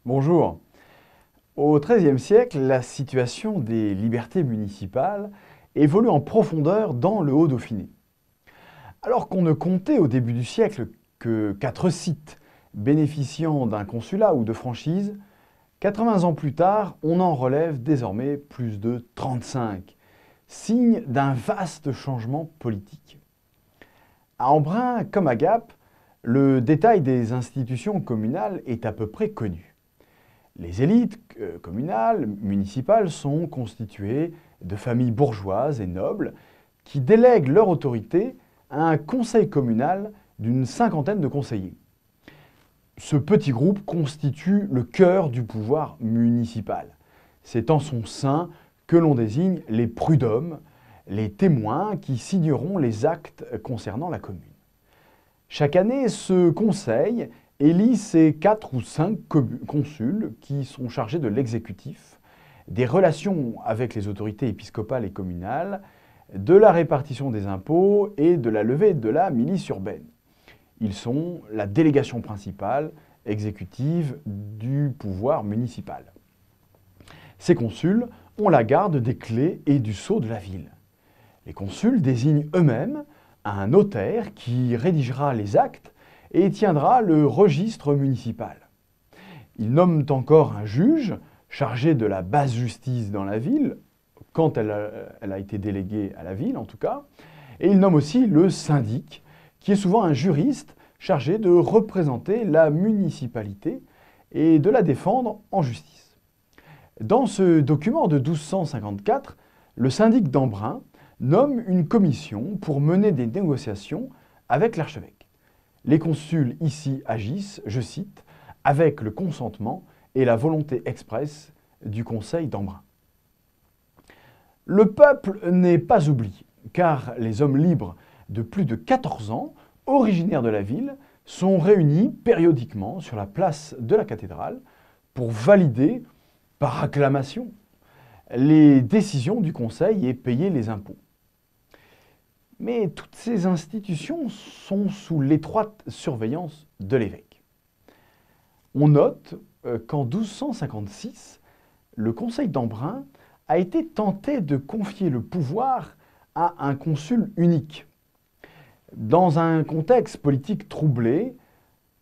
Bonjour. Au XIIIe siècle, la situation des libertés municipales évolue en profondeur dans le Haut-Dauphiné. Alors qu'on ne comptait au début du siècle que 4 sites bénéficiant d'un consulat ou de franchise, 80 ans plus tard, on en relève désormais plus de 35, signe d'un vaste changement politique. À Embrun comme à Gap, le détail des institutions communales est à peu près connu. Les élites communales, municipales sont constituées de familles bourgeoises et nobles qui délèguent leur autorité à un conseil communal d'une cinquantaine de conseillers. Ce petit groupe constitue le cœur du pouvoir municipal. C'est en son sein que l'on désigne les prud'hommes, les témoins qui signeront les actes concernant la commune. Chaque année, ce conseil élit ses 4 ou 5 consuls qui sont chargés de l'exécutif, des relations avec les autorités épiscopales et communales, de la répartition des impôts et de la levée de la milice urbaine. Ils sont la délégation principale exécutive du pouvoir municipal. Ces consuls ont la garde des clés et du sceau de la ville. Les consuls désignent eux-mêmes un notaire qui rédigera les actes et tiendra le registre municipal. Ils nomment encore un juge chargé de la basse justice dans la ville, quand elle a été déléguée à la ville en tout cas, et ils nomment aussi le syndic, qui est souvent un juriste chargé de représenter la municipalité et de la défendre en justice. Dans ce document de 1254, le syndic d'Embrun nomme une commission pour mener des négociations avec l'archevêque. Les consuls ici agissent, je cite, avec le consentement et la volonté expresse du conseil d'Embrun. Le peuple n'est pas oublié, car les hommes libres de plus de 14 ans, originaires de la ville, sont réunis périodiquement sur la place de la cathédrale pour valider, par acclamation, les décisions du conseil et payer les impôts. Mais toutes ces institutions sont sous l'étroite surveillance de l'évêque. On note qu'en 1256, le conseil d'Embrun a été tenté de confier le pouvoir à un consul unique. Dans un contexte politique troublé,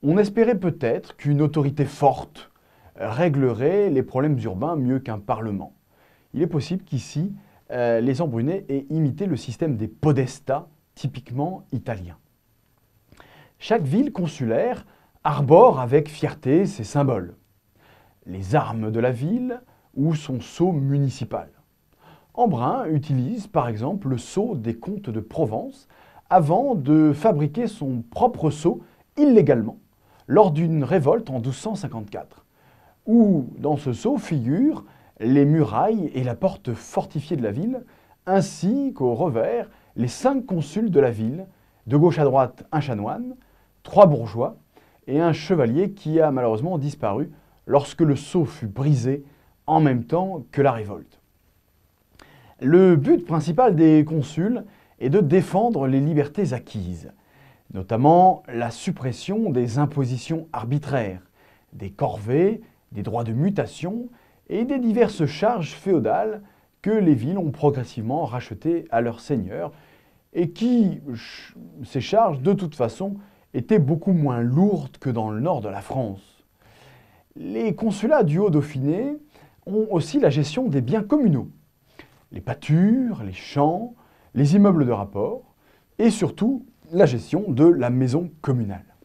on espérait peut-être qu'une autorité forte réglerait les problèmes urbains mieux qu'un parlement. Il est possible qu'ici, les Embrunais aient imité le système des podestats, typiquement italien. Chaque ville consulaire arbore avec fierté ses symboles. Les armes de la ville ou son sceau municipal. Embrun utilise par exemple le sceau des comtes de Provence avant de fabriquer son propre sceau illégalement lors d'une révolte en 1254, où dans ce sceau figurent les murailles et la porte fortifiée de la ville, ainsi qu'au revers les 5 consuls de la ville, de gauche à droite un chanoine, 3 bourgeois et un chevalier qui a malheureusement disparu lorsque le sceau fut brisé en même temps que la révolte. Le but principal des consuls est de défendre les libertés acquises, notamment la suppression des impositions arbitraires, des corvées, des droits de mutation et des diverses charges féodales que les villes ont progressivement rachetées à leurs seigneurs et qui, ces charges, de toute façon, étaient beaucoup moins lourdes que dans le nord de la France. Les consulats du Haut-Dauphiné ont aussi la gestion des biens communaux, les pâtures, les champs, les immeubles de rapport et surtout la gestion de la maison communale.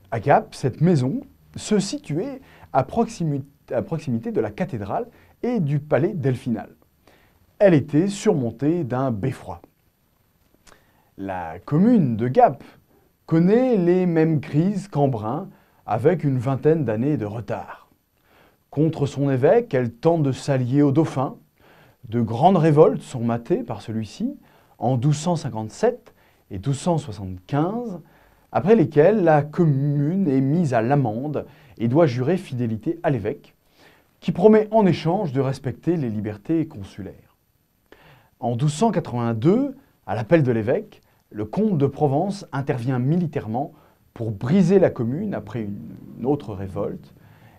À Gap, cette maison se situait à proximité de la cathédrale et du palais delphinal. Elle était surmontée d'un beffroi. La commune de Gap connaît les mêmes crises qu'Embrun avec une vingtaine d'années de retard. Contre son évêque, elle tente de s'allier au dauphin. De grandes révoltes sont matées par celui-ci en 1257 et 1275, après lesquelles la commune est mise à l'amende et doit jurer fidélité à l'évêque, qui promet en échange de respecter les libertés consulaires. En 1282, à l'appel de l'évêque, le comte de Provence intervient militairement pour briser la commune après une autre révolte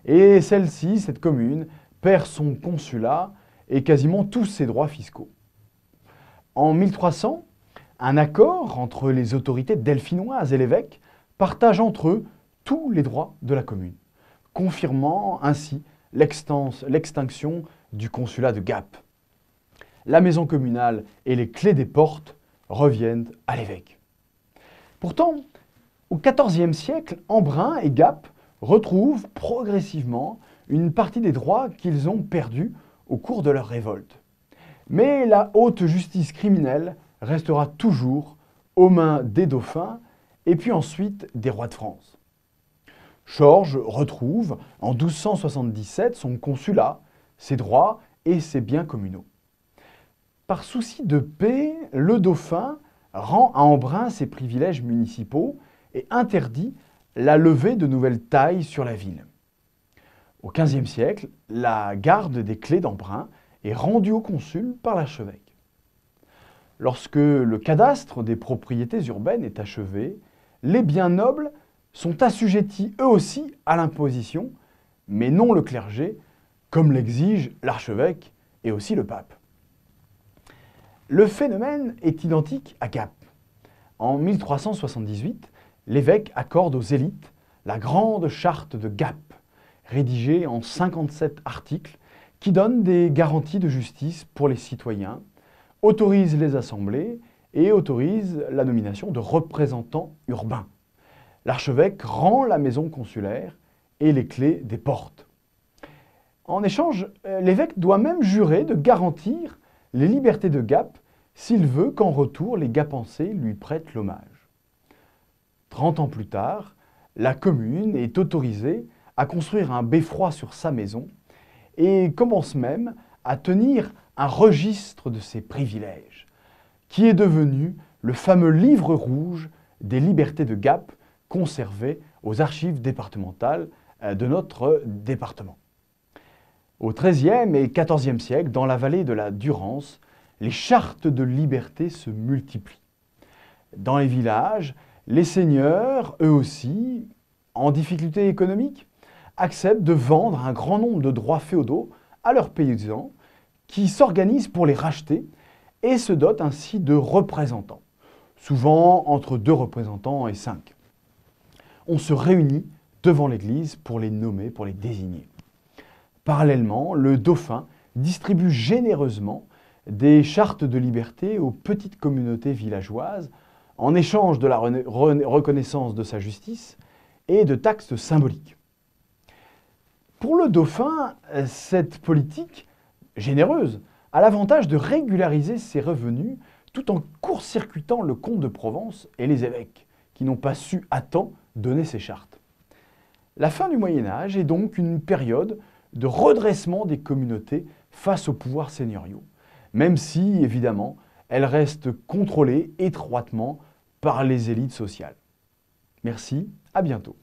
Et celle-ci, cette commune, perd son consulat et quasiment tous ses droits fiscaux. En 1300, un accord entre les autorités delphinoises et l'évêque partage entre eux tous les droits de la commune, confirmant ainsi l'extinction du consulat de Gap. La maison communale et les clés des portes reviennent à l'évêque. Pourtant, au XIVe siècle, Embrun et Gap retrouvent progressivement une partie des droits qu'ils ont perdus au cours de leur révolte. Mais la haute justice criminelle restera toujours aux mains des dauphins et puis ensuite des rois de France. Georges retrouve en 1277 son consulat, ses droits et ses biens communaux. Par souci de paix, le dauphin rend à Embrun ses privilèges municipaux et interdit la levée de nouvelles tailles sur la ville. Au XVe siècle, la garde des clés d'Embrun est rendue au consul par l'archevêque. Lorsque le cadastre des propriétés urbaines est achevé, les biens nobles sont assujettis eux aussi à l'imposition, mais non le clergé, comme l'exige l'archevêque et aussi le pape. Le phénomène est identique à Gap. En 1378, l'évêque accorde aux élites la grande charte de Gap, rédigée en 57 articles, qui donne des garanties de justice pour les citoyens, autorise les assemblées et autorise la nomination de représentants urbains. L'archevêque rend la maison consulaire et les clés des portes. En échange, l'évêque doit même jurer de garantir les libertés de Gap s'il veut qu'en retour les Gapençais lui prêtent l'hommage. 30 ans plus tard, la commune est autorisée à construire un beffroi sur sa maison et commence même à tenir un registre de ses privilèges, qui est devenu le fameux livre rouge des libertés de Gap conservé aux archives départementales de notre département. Au XIIIe et XIVe siècle, dans la vallée de la Durance, les chartes de liberté se multiplient. Dans les villages, les seigneurs, eux aussi, en difficulté économique, acceptent de vendre un grand nombre de droits féodaux à leurs paysans qui s'organisent pour les racheter et se dotent ainsi de représentants, souvent entre 2 représentants et 5. On se réunit devant l'Église pour les nommer, pour les désigner. Parallèlement, le dauphin distribue généreusement des chartes de liberté aux petites communautés villageoises en échange de la reconnaissance de sa justice et de taxes symboliques. Pour le dauphin, cette politique généreuse a l'avantage de régulariser ses revenus tout en court-circuitant le comte de Provence et les évêques, qui n'ont pas su à temps donner ces chartes. La fin du Moyen-Âge est donc une période de redressement des communautés face aux pouvoirs seigneuriaux, même si, évidemment, elles restent contrôlées étroitement par les élites sociales. Merci, à bientôt.